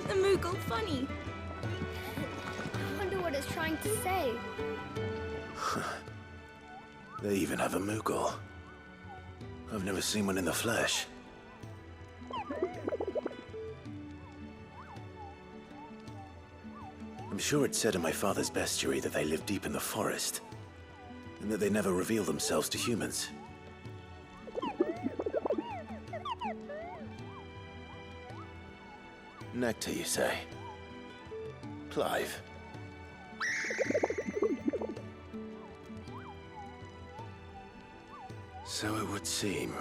Isn't the Moogle funny? I wonder what it's trying to say. They even have a Moogle. I've never seen one in the flesh. I'm sure it said in my father's bestiary that they live deep in the forest, and that they never reveal themselves to humans. Nectar, you say? Clive. So it would seem.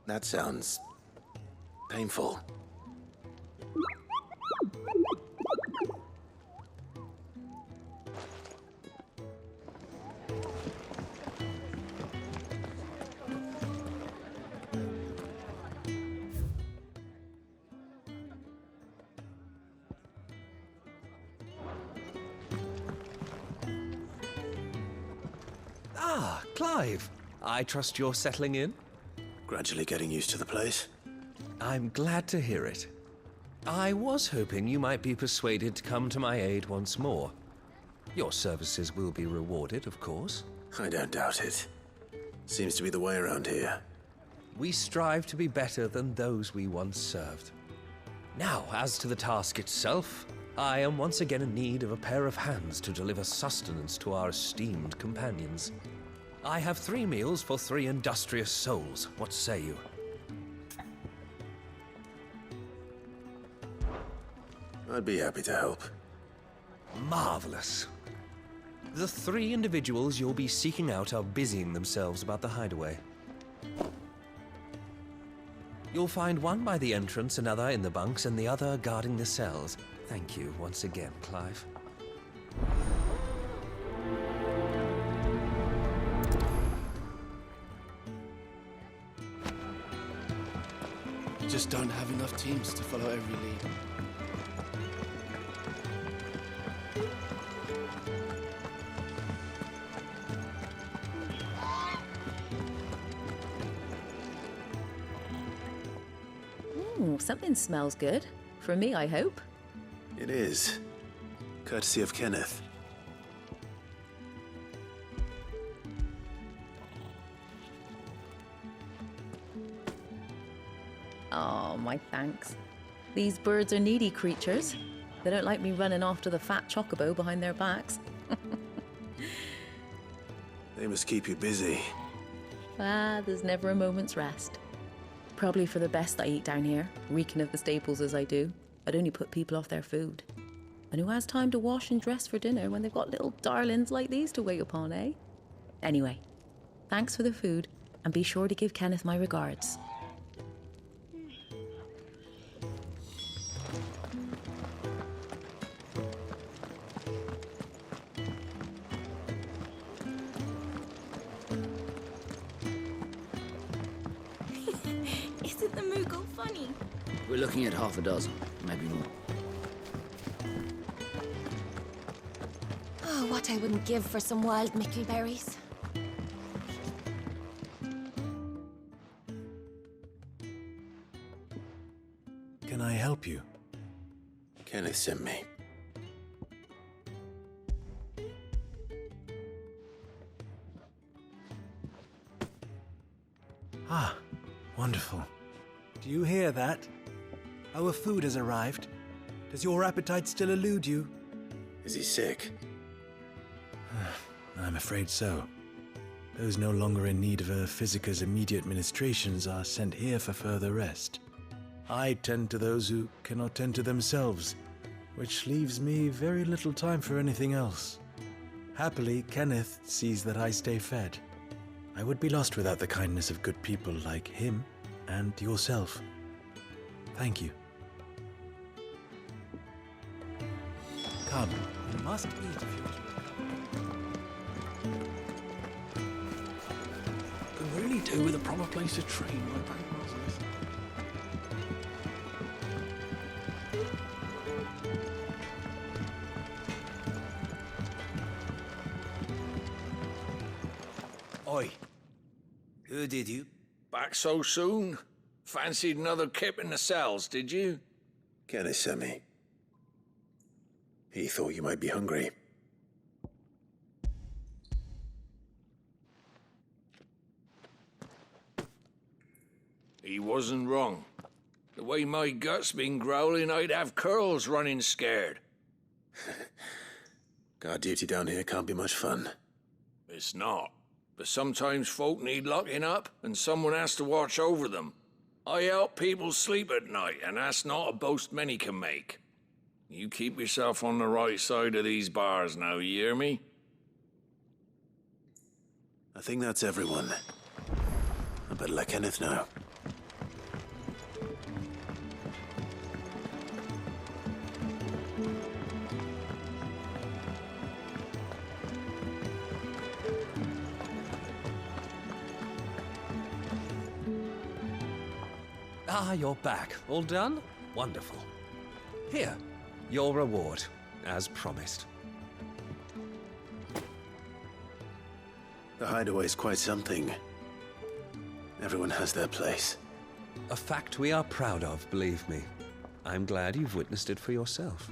That sounds painful. Ah, Clive. I trust you're settling in? Gradually getting used to the place. I'm glad to hear it. I was hoping you might be persuaded to come to my aid once more. Your services will be rewarded, of course. I don't doubt it. Seems to be the way around here. We strive to be better than those we once served. Now, as to the task itself, I am once again in need of a pair of hands to deliver sustenance to our esteemed companions. I have 3 meals for 3 industrious souls. What say you? I'd be happy to help. Marvelous. The 3 individuals you'll be seeking out are busying themselves about the hideaway. You'll find one by the entrance, another in the bunks, and the other guarding the cells. Thank you once again, Clive. You just don't have enough teams to follow every lead. Ooh, something smells good. For me, I hope. It is. Courtesy of Kenneth. Oh, my thanks. These birds are needy creatures. They don't like me running after the fat chocobo behind their backs. They must keep you busy. Ah, there's never a moment's rest. Probably for the best I eat down here, reeking of the staples as I do. I'd only put people off their food. And who has time to wash and dress for dinner when they've got little darlings like these to wait upon, eh? Anyway, thanks for the food, and be sure to give Kenneth my regards. Isn't the Moogle funny? We're looking at half a dozen, maybe more. Oh, what I wouldn't give for some wild mickleberries. Can I help you? Kenneth sent me. Ah, wonderful. Do you hear that? Our food has arrived. Does your appetite still elude you? Is he sick? I'm afraid so. Those no longer in need of a physicker's immediate ministrations are sent here for further rest. I tend to those who cannot tend to themselves, which leaves me very little time for anything else. Happily, Kenneth sees that I stay fed. I would be lost without the kindness of good people like him and yourself. Thank you. Come, you must eat if you Could really do with a proper place to train my back muscles. Oi. Who did you? Back so soon? Fancied another kip in the cells, did you? Kenneth sent me. He thought you might be hungry. He wasn't wrong. The way my gut's been growling, I'd have curls running scared. Guard duty down here can't be much fun. It's not. But sometimes folk need locking up, and someone has to watch over them. I help people sleep at night, and that's not a boast many can make. You keep yourself on the right side of these bars now, you hear me? I think that's everyone. I better let Kenneth know. Ah, you're back. All done? Wonderful. Here, your reward, as promised. The hideaway's quite something. Everyone has their place. A fact we are proud of, believe me. I'm glad you've witnessed it for yourself.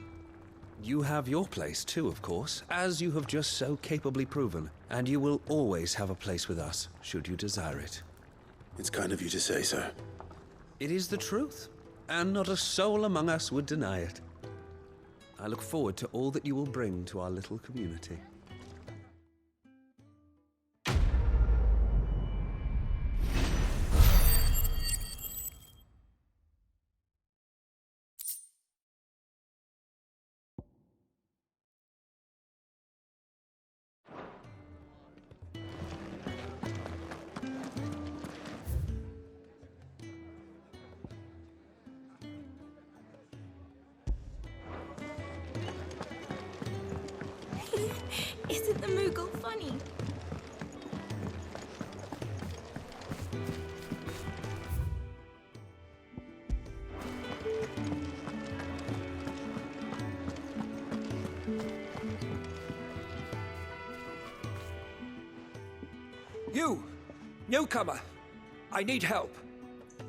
You have your place too, of course, as you have just so capably proven, and you will always have a place with us, should you desire it. It's kind of you to say so. It is the truth, and not a soul among us would deny it. I look forward to all that you will bring to our little community. Isn't the Moogle funny? You! Newcomer! I need help.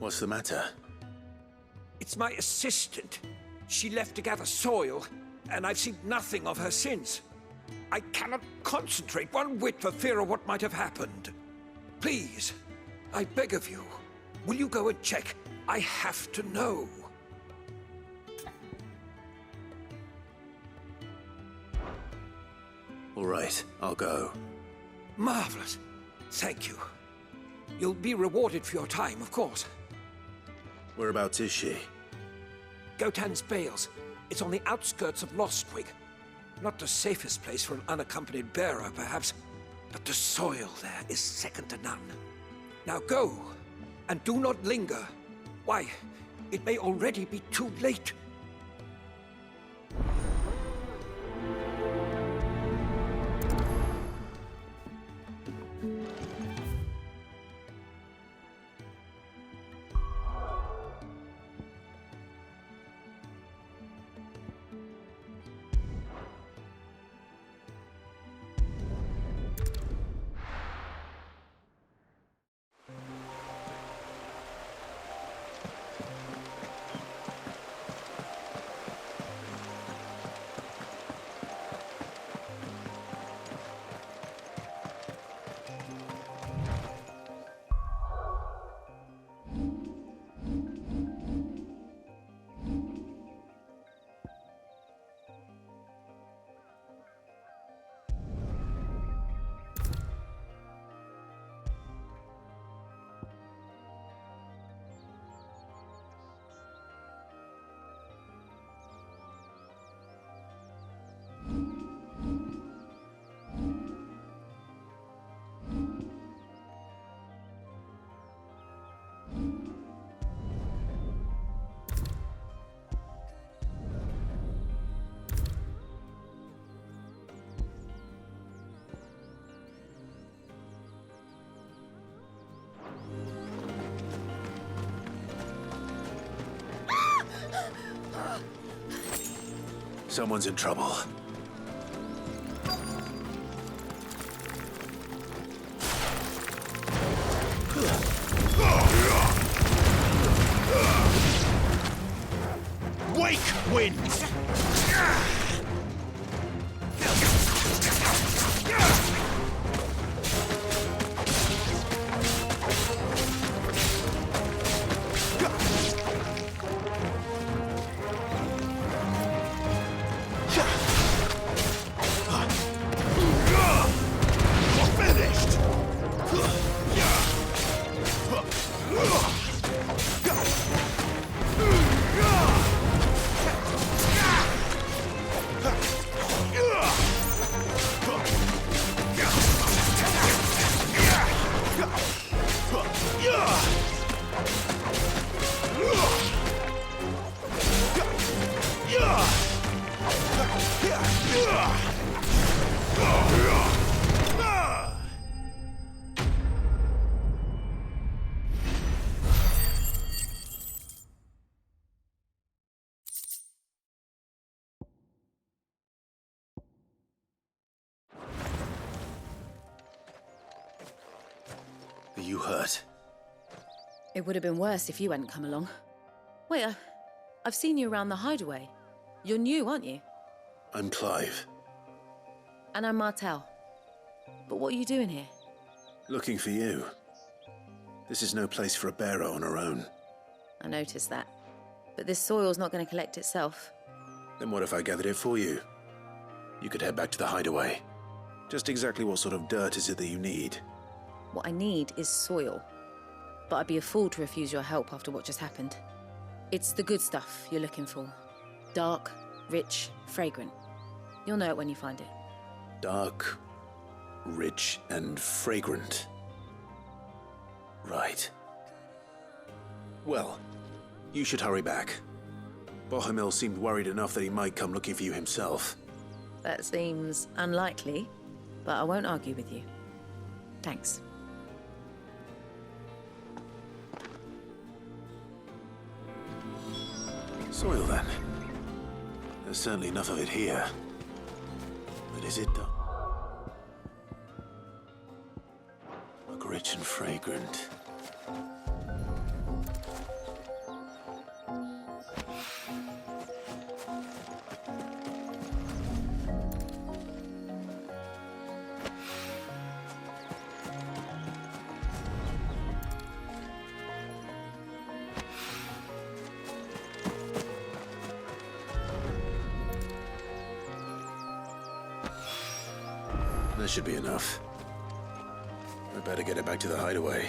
What's the matter? It's my assistant. She left to gather soil, and I've seen nothing of her since. I cannot concentrate one whit for fear of what might have happened. Please, I beg of you, will you go and check? I have to know. All right, I'll go. Marvelous. Thank you. You'll be rewarded for your time, of course. Whereabouts is she? Gotan's Bales. It's on the outskirts of Lostwig. Not the safest place for an unaccompanied bearer, perhaps, but the soil there is second to none. Now go, and do not linger. Why, it may already be too late. Someone's in trouble. Wake wind! Are you hurt? It would have been worse if you hadn't come along. Wait, I've seen you around the hideaway. You're new, aren't you? I'm Clive. And I'm Martel. But what are you doing here? Looking for you. This is no place for a bearer on her own. I noticed that. But this soil's not going to collect itself. Then what if I gathered it for you? You could head back to the hideaway. Just exactly what sort of dirt is it that you need? What I need is soil. But I'd be a fool to refuse your help after what just happened. It's the good stuff you're looking for. Dark, rich, fragrant. You'll know it when you find it. Dark, rich, and fragrant. Right. Well, you should hurry back. Bohemil seemed worried enough that he might come looking for you himself. That seems unlikely, but I won't argue with you. Thanks. Soil, then. There's certainly enough of it here. But is it though? Look rich and fragrant. That should be enough. We better get it back to the hideaway.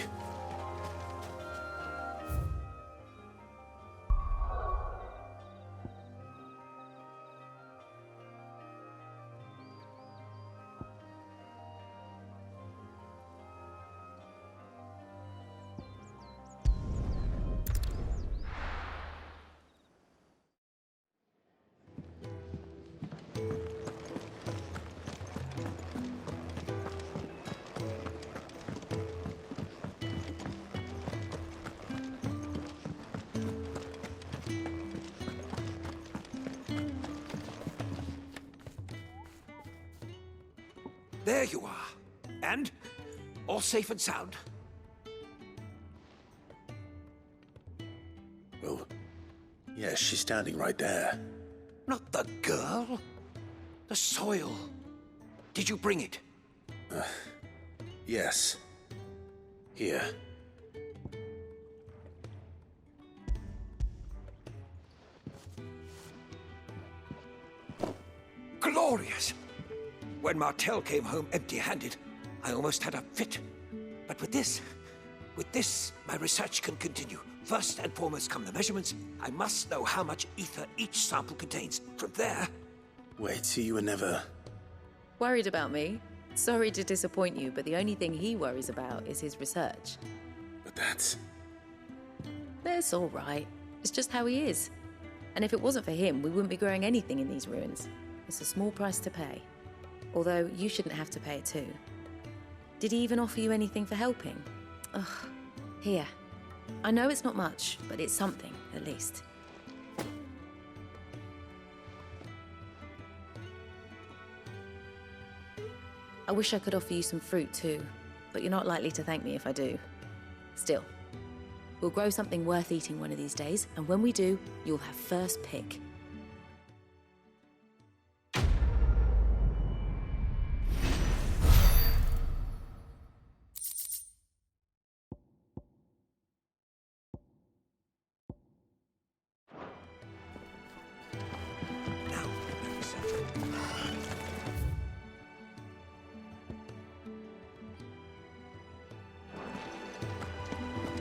There you are. And? All safe and sound? Well, yes, she's standing right there. Not the girl. The soil. Did you bring it? Yes. Here. Glorious! When Martel came home empty-handed, I almost had a fit. But with this, my research can continue. First and foremost come the measurements. I must know how much ether each sample contains. From there... Wait, so you were never... Worried about me? Sorry to disappoint you, but the only thing he worries about is his research. But that's... That's all right. It's just how he is. And if it wasn't for him, we wouldn't be growing anything in these ruins. It's a small price to pay. Although, you shouldn't have to pay it too. Did he even offer you anything for helping? Ugh. Here. I know it's not much, but it's something, at least. I wish I could offer you some fruit too, but you're not likely to thank me if I do. Still, we'll grow something worth eating one of these days, and when we do, you'll have first pick.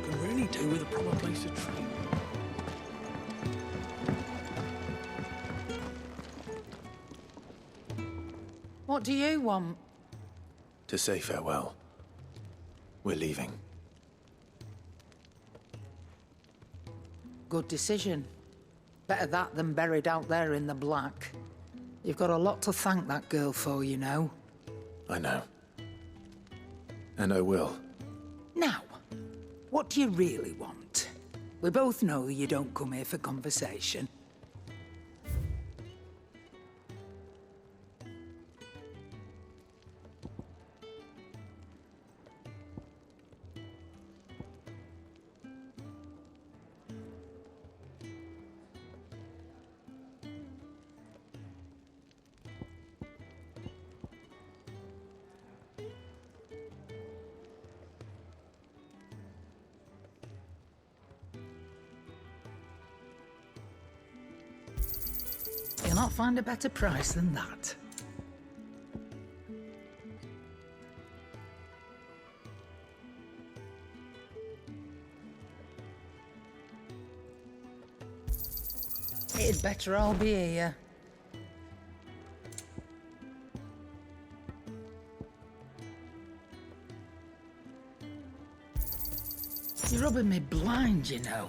Could really do with a proper place to train. What do you want? To say farewell. We're leaving. Good decision. Better that than buried out there in the black. You've got a lot to thank that girl for, you know. I know. And I will. Now, what do you really want? We both know you don't come here for conversation. You'll not find a better price than that. It'd better all be here. You're rubbing me blind, you know.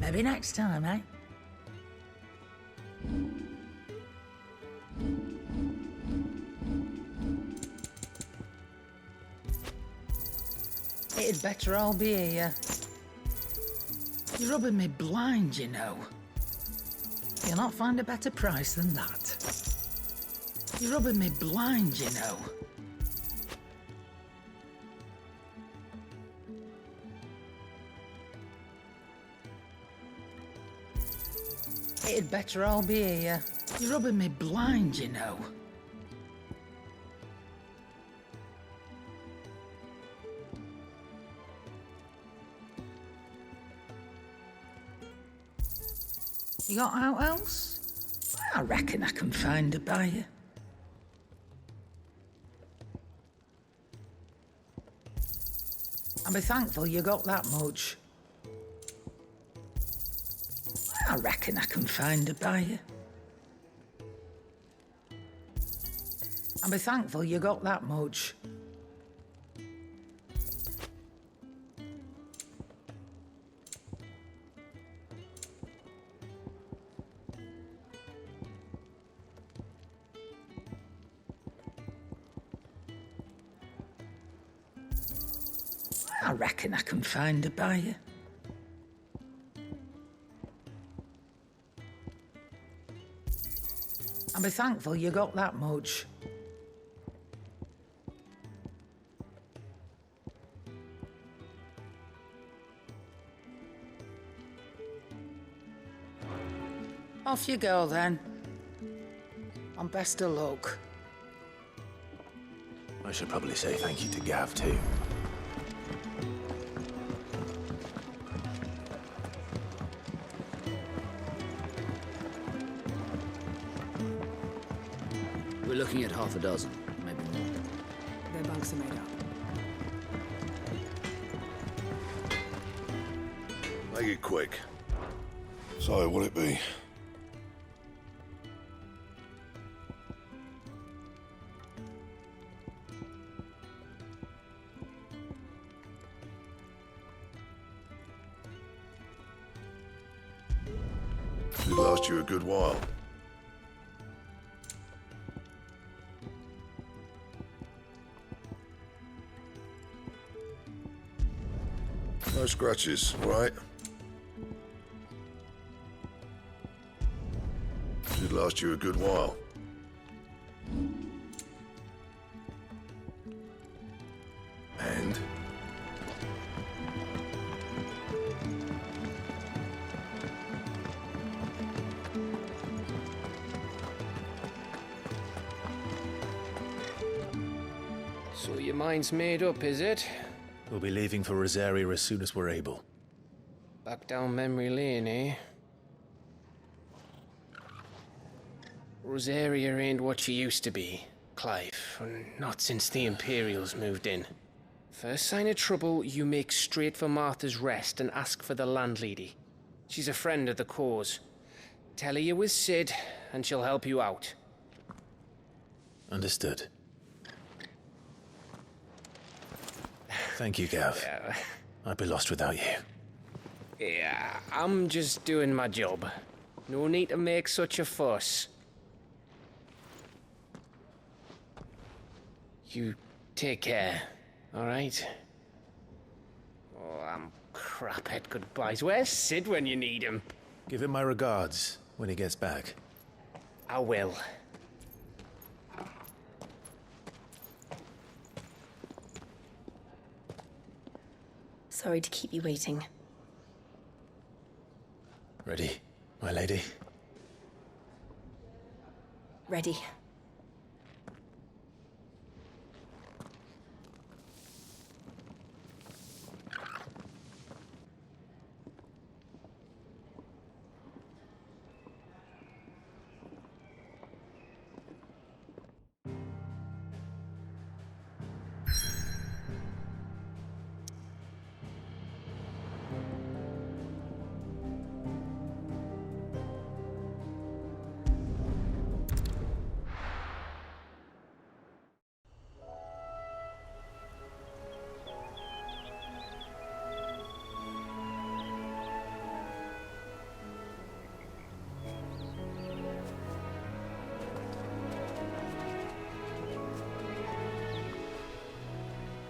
Maybe next time, eh? It'd better all be here. You're rubbing me blind, you know. You'll not find a better price than that. You're rubbing me blind, you know. It'd better all be here. You're rubbing me blind, you know. You got out else? I reckon I can find a buyer. I'll be thankful you got that much. I reckon I can find a buyer. I'll be thankful you got that much. I reckon I can find a buyer. I'll be thankful you got that much. Off you go then. And best of luck. I should probably say thank you to Gav, too. We're looking at half a dozen, maybe more. Their bunks are made up. Make it quick. So, what'll it be? It'll last you a good while. No scratches, right? Should last you a good while. And? So your mind's made up, is it? We'll be leaving for Rosaria as soon as we're able. Back down memory lane, eh? Rosaria ain't what she used to be, Clive. Not since the Imperials moved in. First sign of trouble, you make straight for Martha's Rest and ask for the landlady. She's a friend of the cause. Tell her you was Sid, and she'll help you out. Understood. Thank you, Gav. Yeah. I'd be lost without you. Yeah, I'm just doing my job. No need to make such a fuss. You take care, all right? Oh, I'm crap at goodbyes. Where's Sid when you need him? Give him my regards when he gets back. I will. Sorry to keep you waiting. Ready, my lady? Ready.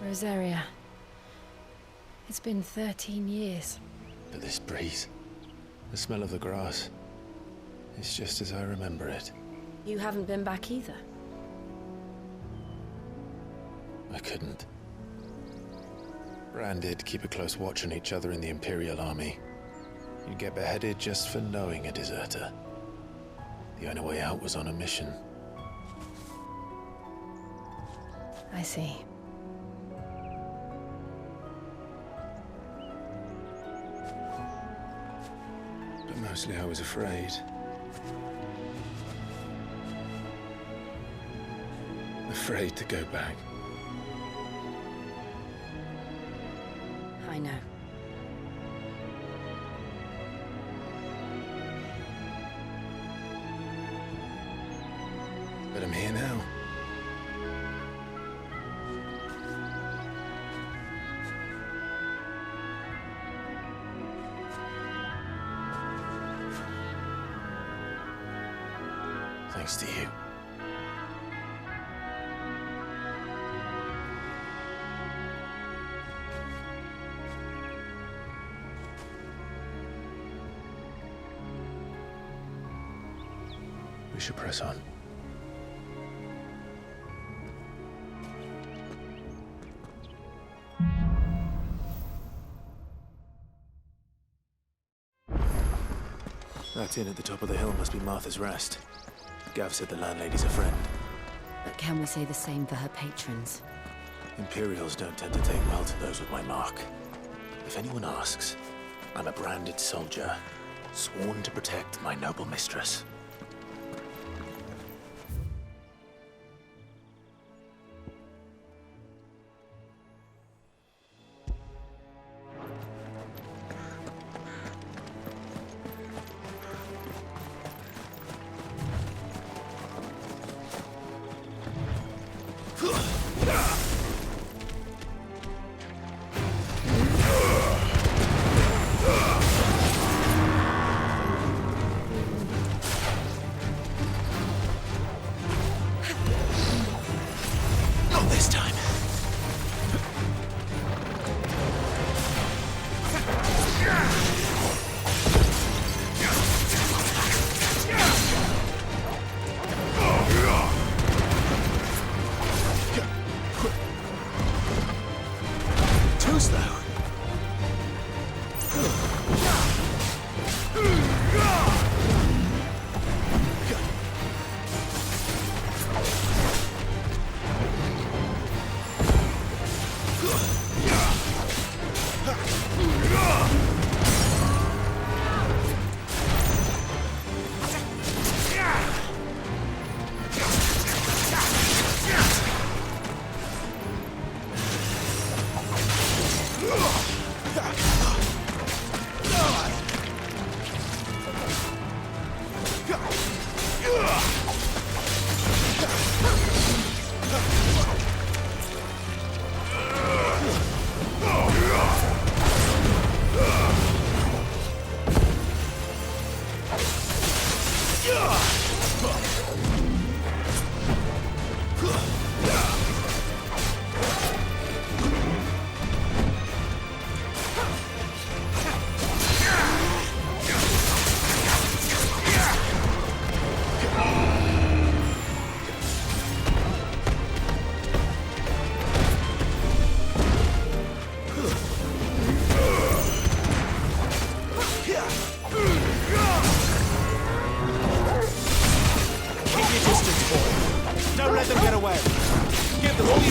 Rosaria. It's been 13 years. But this breeze, the smell of the grass, it's just as I remember it. You haven't been back either. I couldn't. Bran did keep a close watch on each other in the Imperial Army. You'd get beheaded just for knowing a deserter. The only way out was on a mission. I see. But mostly I was afraid. Afraid to go back. I know. But I'm here now. Thanks to you. We should press on. That inn at the top of the hill must be Martha's Rest. Gav said the landlady's a friend. But can we say the same for her patrons? Imperials don't tend to take well to those with my mark. If anyone asks, I'm a branded soldier, sworn to protect my noble mistress.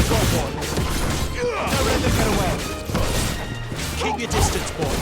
go, boy. Don't let them get away. Keep your distance, boy.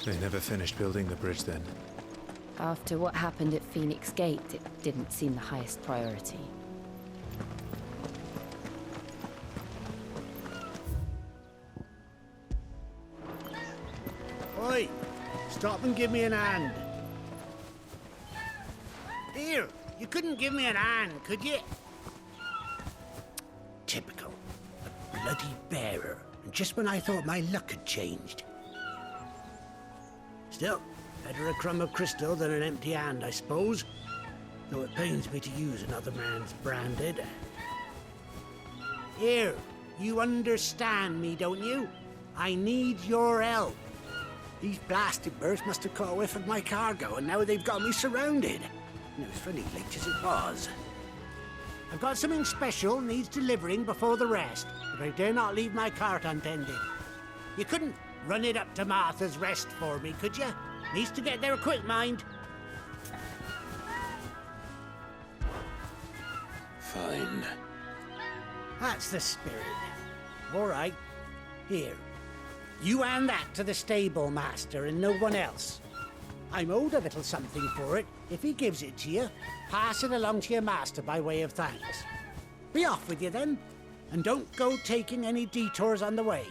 They never finished building the bridge then. After what happened at Phoenix Gate, it didn't seem the highest priority. Oi! Stop and give me an hand. Here, you couldn't give me an hand, could you? Typical. A bloody bearer. And just when I thought my luck had changed. Still, better a crumb of crystal than an empty hand, I suppose. Though it pains me to use another man's branded. Here, you understand me, don't you? I need your help. These blasted birds must have caught a whiff of my cargo, and now they've got me surrounded. And it was funny late as it was. I've got something special needs delivering before the rest, but I dare not leave my cart untended. You couldn't run it up to Martha's Rest for me, could you? Needs to get there quick, mind. Fine. That's the spirit. All right. Here. You hand that to the stable master and no one else. I'm owed a little something for it. If he gives it to you, pass it along to your master by way of thanks. Be off with you then, and don't go taking any detours on the way.